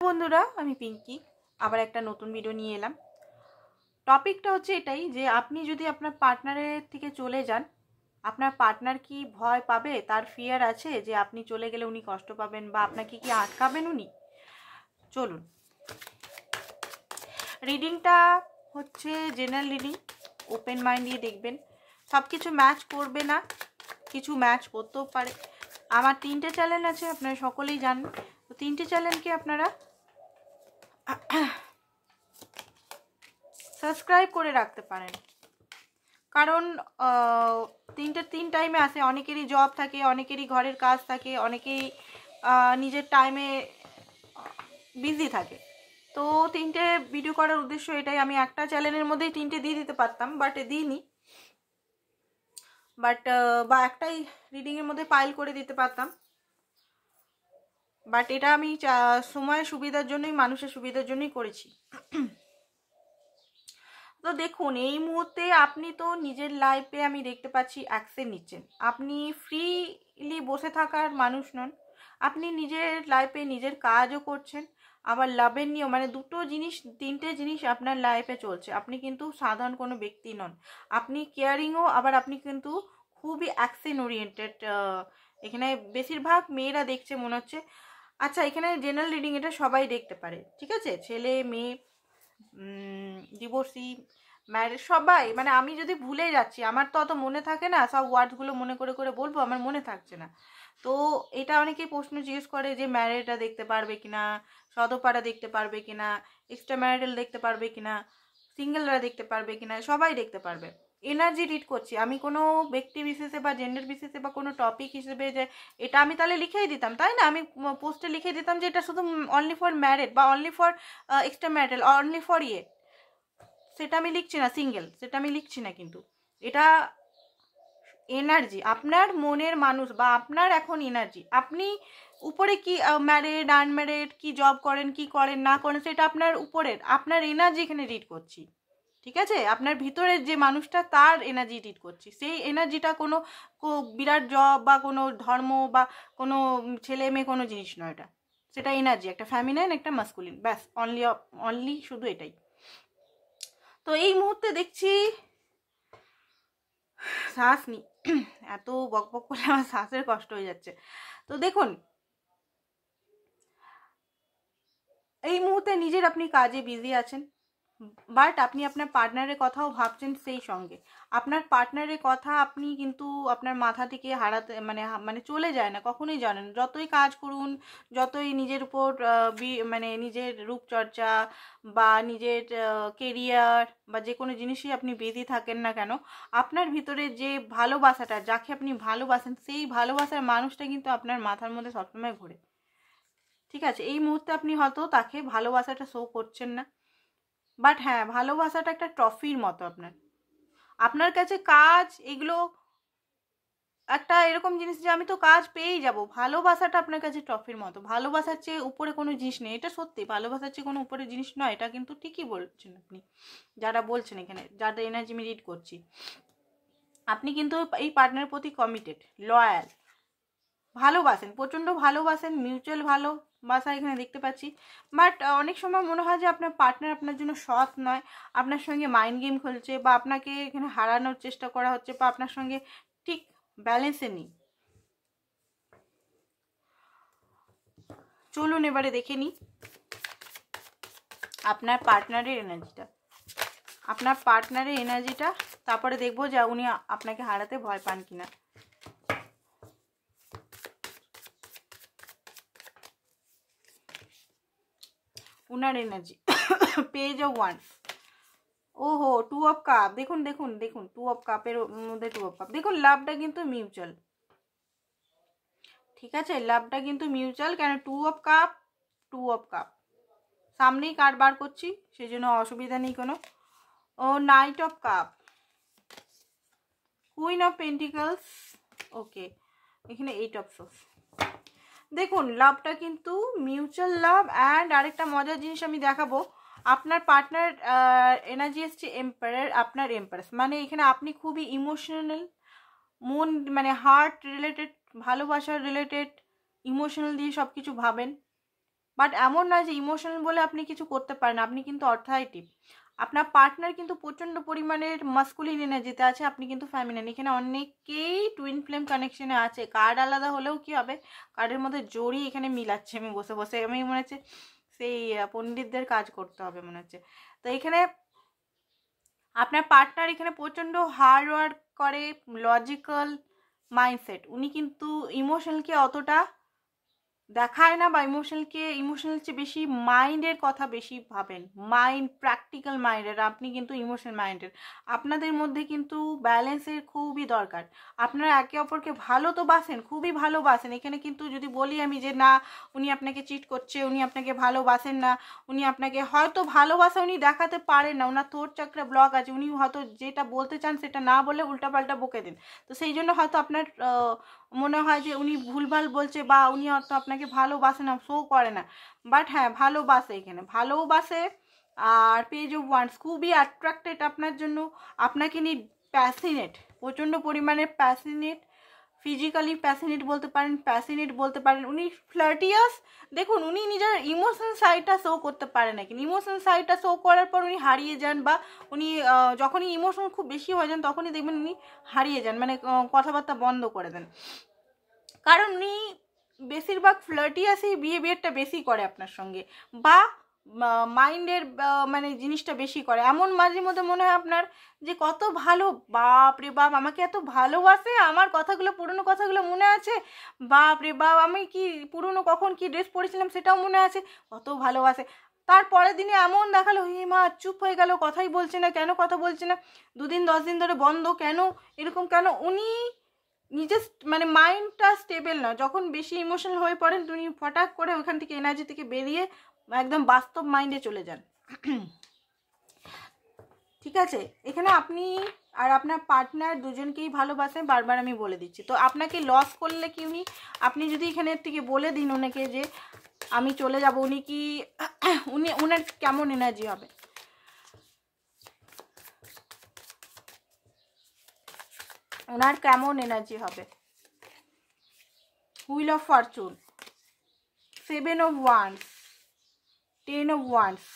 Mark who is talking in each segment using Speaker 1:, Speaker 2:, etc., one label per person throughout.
Speaker 1: বন্ধুরা, আমি পিঙ্কি আবার একটা নতুন ভিডিও নিয়ে এলাম। টপিকটা হচ্ছে এটাই যে আপনি যদি আপনার পার্টনারের থেকে চলে যান, আপনার পার্টনার কি ভয় পাবে? তার ফিয়ার আছে যে আপনি চলে গেলে উনি কষ্ট পাবেন বা আপনাকে কি আটকাবেন উনি? চলুন, রিডিংটা হচ্ছে জেনারেল রিডিং। ওপেন মাইন্ড দিয়ে দেখবেন, সব কিছু ম্যাচ করবে না, কিছু ম্যাচ করতেও পারে। আমার 3টে চ্যানেল আছে, আপনারা সকলেই জানেন। তো 3টে চ্যানেলকে আপনারা সাবস্ক্রাইব করে রাখতে পারেন, কারণ তিন টাইমে আসে। অনেকেরই জব থাকে, অনেকেরই ঘরের কাজ থাকে, অনেকেই নিজের টাইমে বিজি থাকে। তো 3টে ভিডিও করার উদ্দেশ্য এটাই। আমি একটা চ্যানেলের মধ্যেই 3টে দিয়ে দিতে পারতাম, বাট দিইনি। বা একটাই রিডিংয়ের মধ্যে পাইল করে দিতে পারতাম, বাট এটা আমি সময়ের সুবিধার জন্যই, মানুষের সুবিধার জন্যই করেছি। তো দেখুন, এই মুহূর্তে আপনি তো নিজের লাইফে আমি দেখতে পাচ্ছি অ্যাকশন নিচ্ছেন। আপনি ফ্রিলি বসে থাকার মানুষ নন। আপনি নিজের লাইফে নিজের কাজও করছেন, আবার লাভের নিয়েও, মানে দুটো জিনিস, 3টে জিনিস আপনার লাইফে চলছে। আপনি কিন্তু সাধারণ কোনো ব্যক্তি নন, আপনি কেয়ারিংও, আবার আপনি কিন্তু খুবই অ্যাকশন ওরিয়েন্টেড। এখানে বেশিরভাগ মেয়েরা দেখছে মনে হচ্ছে। আচ্ছা, এখানে জেনারেল রিডিং, এটা সবাই দেখতে পারে, ঠিক আছে? ছেলে মেয়ে, ডিভোর্সি, ম্যারেজ, সবাই। মানে আমি যদি ভুলে যাচ্ছি, আমার তো অত মনে থাকে না, সব ওয়ার্ডসগুলো মনে করে করে বলবো, আমার মনে থাকছে না। তো এটা অনেকেই প্রশ্ন জিজ্ঞেস করে যে ম্যারেডটা দেখতে পারবে কিনা, সদপাড়া দেখতে পারবে কিনা, এক্সট্রা ম্যারিটাল দেখতে পারবে কিনা, সিঙ্গেলরা দেখতে পারবে কিনা, সবাই দেখতে পারবে। এনার্জি রিড করছি আমি, কোনো ব্যক্তি বিশেষে বা জেন্ডার বিশেষে বা কোনো টপিক হিসেবে যে এটা আমি তাহলে লিখেই দিতাম, তাই না? আমি পোস্টে লিখে দিতাম যে এটা শুধু অনলি ফর ম্যারেড বা only for extra marital, only for সেটা আমি লিখছি না। সিঙ্গেল, সেটা আমি লিখছি না। কিন্তু এটা এনার্জি, আপনার মনের মানুষ বা আপনার এখন এনার্জি। আপনি উপরে কি ম্যারেড আনম্যারেড, কি জব করেন কি করেন না করেন, সেটা আপনার উপরের, আপনার এনার্জি এখানে রিড করছি, ঠিক আছে? আপনার ভিতরের যে মানুষটা, তার এনার্জি রিড করছি। সেই এনার্জিটা কোনো বিরাট জব বা কোনো ধর্ম বা কোনো ছেলে মেয়ে কোনো জিনিস নয়। এটা, সেটা এনার্জি, একটা ফ্যামিনাইন, একটা মাস্কুলিন, ব্যাস। অনলি শুধু এটাই। তো এই মুহূর্তে দেখছি, শ্বাস নি এত বক বক করে আমার শ্বাসের কষ্ট হয়ে যাচ্ছে। তো দেখুন, এই মুহূর্তে নিজের আপনি কাজে বিজি আছেন, বাট আপনি আপনার পার্টনারের কথাও ভাবছেন। সেই সঙ্গে আপনার পার্টনারের কথা আপনি কিন্তু আপনার মাথা থেকে হারাতে, মানে চলে যায় না, কখনোই জানেন। যতই কাজ করুন, যতই নিজের উপর মানে নিজের রূপচর্চা বা নিজের কেরিয়ার বা যে কোনো জিনিসই আপনি বিজি থাকেন না কেন, আপনার ভিতরে যে ভালোবাসাটা, যাকে আপনি ভালোবাসেন, সেই ভালোবাসার মানুষটা কিন্তু আপনার মাথার মধ্যে সবসময় ঘোরে, ঠিক আছে? এই মুহূর্তে আপনি হয়তো তাকে ভালোবাসাটা শো করছেন না, বাট হ্যাঁ, ভালোবাসাটা একটা ট্রফির মতো। আপনার আপনার কাছে কাজ, এগুলো একটা এরকম জিনিস যে আমি তো কাজ পেয়েই যাব। ভালোবাসাটা আপনার কাছে ট্রফির মতো। ভালোবাসার চেয়ে উপরে কোনো জিনিস নেই, এটা সত্যি। ভালোবাসার চেয়ে কোনো উপরে জিনিস নয়, এটা কিন্তু ঠিকই বলছেন আপনি, যারা বলছেন এখানে, যাদের এনার্জি আমি রিড করছি। আপনি কিন্তু এই পার্টনারের প্রতি কমিটেড, লয়াল, ভালোবাসেন, প্রচণ্ড ভালোবাসেন, মিউচুয়াল ভালোবাসা এখানে দেখতে পাচ্ছি। বাট অনেক সময় মনে হয় যে আপনার পার্টনার আপনার জন্য সৎ নয়, আপনার সঙ্গে মাইন্ড গেম খেলছে, বা আপনাকে এখানে হারানোর চেষ্টা করা হচ্ছে, বা আপনার সঙ্গে ঠিক ব্যালেন্সে নেই। চলুন এবারে দেখে নিই আপনার পার্টনারের এনার্জিটা, তারপরে দেখবো যে উনি আপনাকে হারাতে ভয় পান কিনা। উনার এনার্জি পেজ অফ ওয়ান্স, ওহো, 2 অফ কাপ। দেখুন দেখুন দেখুন, 2 অফ কাপের মধ্যে 2 অফ কাপ। দেখুন, লাভটা কিন্তু মিউচুয়াল, ঠিক আছে? লাভটা কিন্তু মিউচুয়াল। কেন? 2 অফ কাপ, 2 অফ কাপ, সামনেই কার্ড বার করছি, সেই জন্য অসুবিধা নেই কোনো। ও, knight of cup, queen of pentacles, okay, এখানে 8 অফ সোর্স। দেখুন, লাভটা কিন্তু মিউচুয়াল লাভ। অ্যান্ড আরেকটা মজার জিনিস আমি দেখাবো, আপনার পার্টনার এনার্জি এসছে এম্পায়ার, আপনার এম্পারেস। মানে এখানে আপনি খুবই ইমোশনাল, মন, মানে হার্ট রিলেটেড, ভালোবাসার রিলেটেড, ইমোশনাল দিয়ে সব কিছু ভাবেন, বাট এমন নয় যে ইমোশনাল বলে আপনি কিছু করতে পারেন, আপনি কিন্তু অথরিটেটিভ। আপনার পার্টনার কিন্তু প্রচণ্ড পরিমাণের মাস্কুলিন এনার্জিতে আছে, আপনি কিন্তু ফ্যামিলিন। এখানে অনেকেই টুইন ফ্লেম কানেকশনে আছে, কার্ড আলাদা হলেও কি হবে, কার্ডের মধ্যে জড়ি এখানে মিলাচ্ছে আমি বসে বসে, আমি মনে হচ্ছে সেই পণ্ডিতদের কাজ করতে হবে মনে হচ্ছে। তো এখানে আপনার পার্টনার এখানে প্রচণ্ড হার্ড ওয়ার্ক করে, লজিক্যাল মাইন্ডসেট। উনি কিন্তু ইমোশনালকে অতটা দেখায় না, বা ইমোশনাল চেয়ে বেশি মাইন্ডের কথা বেশি ভাবেন, মাইন্ড প্র্যাকটিক্যাল মাইন্ডের, আপনি কিন্তু ইমোশনাল মাইন্ডের। আপনাদের মধ্যে কিন্তু ব্যালেন্সের খুবই দরকার। আপনারা একে অপরকে ভালো তো বাসেন, খুবই ভালোবাসেন। এখানে কিন্তু যদি বলি আমি যে না উনি আপনাকে চিট করছে, উনি আপনাকে ভালোবাসেন না, উনি আপনাকে হয়তো ভালোবাসা উনি দেখাতে পারেন না, ওনার থ্রোট চাকরা ব্লক আছে, উনি হয়তো যেটা বলতে চান সেটা না বলে উল্টাপাল্টা বকে দেন। তো সেই জন্য হয়তো আপনার মনে হয় যে উনি ভুলভাল বলছে, বা উনি হয়তো আপনাকে ভালোবাসে না, শো করে না। বাট হ্যাঁ ভালোবাসে, এখানে ভালোবাসে। আর পেজ অফ ওয়ান্স খুবই অ্যাট্রাক্টেড আপনার জন্য, আপনাকে নিয়ে প্যাসিনেট, প্রচণ্ড পরিমাণে প্যাসিনেট, ফিজিক্যালি প্যাসিনেট বলতে পারেন, প্যাসিনেট বলতে পারেন। উনি ফ্লার্টিয়াস। দেখুন উনি নিজের ইমোশনাল সাইডটা শো করতে পারে না, কিন্তু ইমোশনাল সাইডটা শো করার পর উনি হারিয়ে যান, বা উনি যখনই ইমোশনাল খুব বেশি হয়ে যান তখনই দেখবেন উনি হারিয়ে যান, মানে কথাবার্তা বন্ধ করে দেন। কারণ উনি বেশিরভাগ ফ্লার্টিয়াসই বিহেভিয়ারটা বেশি করে আপনার সঙ্গে, বা মাইন্ডের মানে জিনিসটা বেশি করে। এমন মাঝে মধ্যে মনে হয় আপনার যে কত ভালো, বাপ রে বাপ আমাকে এত ভালোবাসে, আমার কথাগুলো পুরনো কথাগুলো মনে আছে, বাপ রে বাপ আমি কি পুরনো কখন কি ড্রেস পরেছিলাম সেটাও মনে আছে, কত ভালোবাসে। তারপরের দিনে এমন দেখালো হি মা চুপ হয়ে গেল, কথাই বলছে না, কেন কথা বলছে না, 2 দিন 10 দিন ধরে বন্ধ কেন, এরকম কেন। উনি নিজের মানে মাইন্ডটা স্টেবল না, যখন বেশি ইমোশনাল হয়ে পড়েন উনি ফটাক করে ওখান থেকে এনার্জি থেকে বেরিয়ে একদম বাস্তব মাইন্ডে চলে যান। ঠিক আছে, এখানে আপনি আর আপনার পার্টনার দুজনকেই ভালোবাসেন, বারবার আমি বলে দিচ্ছি। তো আপনাকে লস করলে কি উনি, আপনি যদি এখানের থেকে বলে দিন ওনাকে যে আমি চলে যাব, উনি কি ওনার কেমন এনার্জি হবে? ওনার কেমন এনার্জি হবে? Wheel of Fortune, 7 of Wands, 10 of Wands,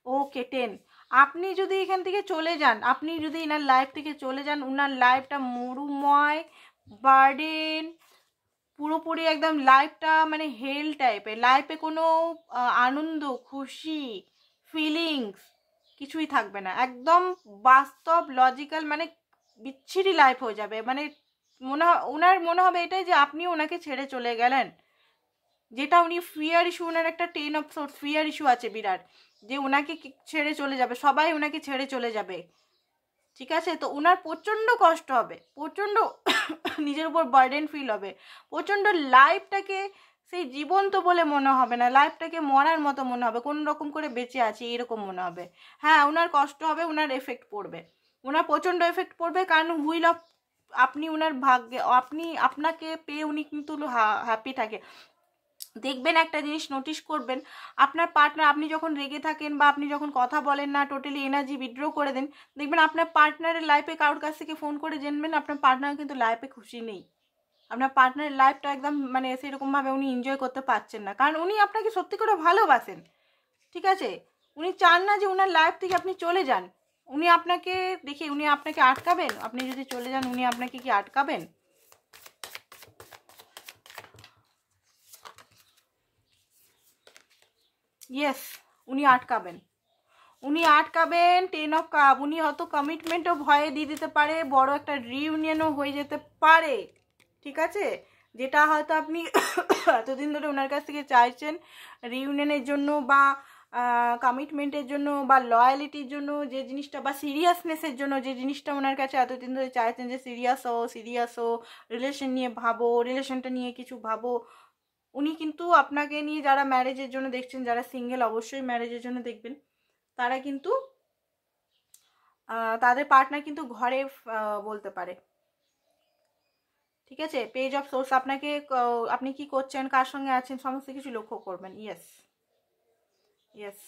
Speaker 1: ওকে 10। আপনি যদি এখান থেকে চলে যান, আপনি যদি এনার লাইফ থেকে চলে যান, ওনার লাইফটা মরুময়, বার্ডেন, পুরোপুরি একদম লাইফটা মানে হেল টাইপের, লাইফে কোনো আনন্দ খুশি ফিলিংস কিছুই থাকবে না, একদম বাস্তব লজিক্যাল মানে বিচ্ছিরি লাইফ হয়ে যাবে। মানে ওনার মনে হবে এটাই যে আপনি ওনাকে ছেড়ে চলে গেলেন, যেটা উনি ফিয়ার ইস্যু, ওনার একটা 10 of Swords ফিয়ার ইস্যু আছে বিরাট, যে ওনাকে ছেড়ে চলে যাবে, সবাই ওনাকে ছেড়ে চলে যাবে। ঠিক আছে, তো ওনার প্রচণ্ড কষ্ট হবে, প্রচণ্ড নিজের উপর বার্ডেন ফিল হবে, প্রচণ্ড লাইফটাকে সেই জীবন্ত বলে মনে হবে না, লাইফটাকে মরার মতো মনে হবে, কোন রকম করে বেঁচে আছি এরকম মনে হবে। হ্যাঁ ওনার কষ্ট হবে, ওনার এফেক্ট পড়বে, ওনার প্রচণ্ড এফেক্ট পড়বে, কারণ হুইল অফ, আপনি ওনার ভাগ্যে, আপনাকে পেয়ে উনি কিন্তু হ্যাপি থাকে। দেখবেন একটা জিনিস নোটিস করবেন, আপনার পার্টনার, আপনি যখন রেগে থাকেন বা আপনি যখন কথা বলেন না, টোটালি এনার্জি উইথড্র করে দেন, দেখবেন আপনার পার্টনারের লাইফে কারোর কাছ থেকে ফোন করে জানবেন আপনার পার্টনার কিন্তু লাইফে খুশি নেই, আপনার পার্টনারের লাইফটা একদম মানে সেরকমভাবে উনি এনজয় করতে পারছেন না, কারণ উনি আপনাকে সত্যি করে ভালোবাসেন। ঠিক আছে, উনি চান না যে ওনার লাইফ থেকে আপনি চলে যান। উনি আপনাকে দেখে উনি আপনাকে আটকাবেন? আপনি যদি চলে যান উনি আপনাকে কি আটকাবেন? ইয়েস, উনি আটকাবেন, উনি আটকাবেন। 10 of Cups, উনি হয়তো কমিটমেন্টও ভয়ে দিয়ে দিতে পারে, বড় একটা রিইউনিয়নও হয়ে যেতে পারে। ঠিক আছে, যেটা হয়তো আপনি এতদিন ধরে ওনার কাছ থেকে চাইছেন রিইউনিয়নের জন্য, বা কমিটমেন্টের জন্য, বা লয়ালিটির জন্য যে জিনিসটা, বা সিরিয়াসনেসের জন্য যে জিনিসটা ওনার কাছে এতদিন ধরে চাইছেন, যে সিরিয়াস হো, রিলেশন নিয়ে ভাবো, রিলেশনটা নিয়ে কিছু ভাবো। উনি কিন্তু আপনাকে নিয়ে, যারা ম্যারেজের জন্য দেখছেন, যারা সিঙ্গেল অবশ্যই ম্যারেজের জন্য দেখবেন, তারা কিন্তু তাদের পার্টনার কিন্তু ঘরে বলতে পারে। ঠিক আছে, পেজ অফ সোর্স, আপনাকে আপনি কি করছেন, কার সঙ্গে আছেন, সমস্ত কিছু লক্ষ্য করবেন। ইয়েস ইয়েস,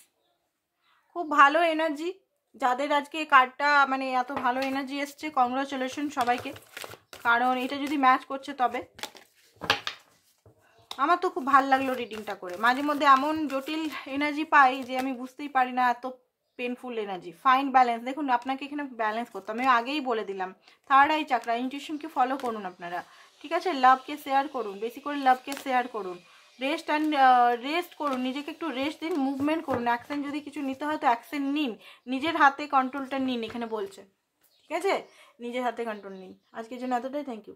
Speaker 1: খুব ভালো এনার্জি। যাদের আজকে কার্ডটা মানে এত ভালো এনার্জি এসছে, কংগ্রাচুলেশন সবাইকে, কারণ এটা যদি ম্যাচ করছে তবে। আমার তো খুব ভালো লাগলো রিডিংটা করে। মাঝে মধ্যে এমন জটিল এনার্জি পাই যে আমি বুঝতেই পারি না, এত পেনফুল এনার্জি। ফাইন ব্যালেন্স, দেখুন আপনাকে এখানে ব্যালেন্স করতে আমি আগেই বলে দিলাম। থার্ড আই চাকরা, ইনটিউশনকে ফলো করুন আপনারা, ঠিক আছে? লাভকে শেয়ার করুন, বেশি করে লাভকে শেয়ার করুন। রেস্ট করুন, নিজেকে একটু রেস্ট দিন, মুভমেন্ট করুন। অ্যাকশন যদি কিছু নিতে হয় তো অ্যাকশন নিন, নিজের হাতে কন্ট্রোলটা নিন, এখানে বলছে, ঠিক আছে? নিজের হাতে কন্ট্রোল নিন। আজকের জন্য এতটাই, থ্যাংক ইউ।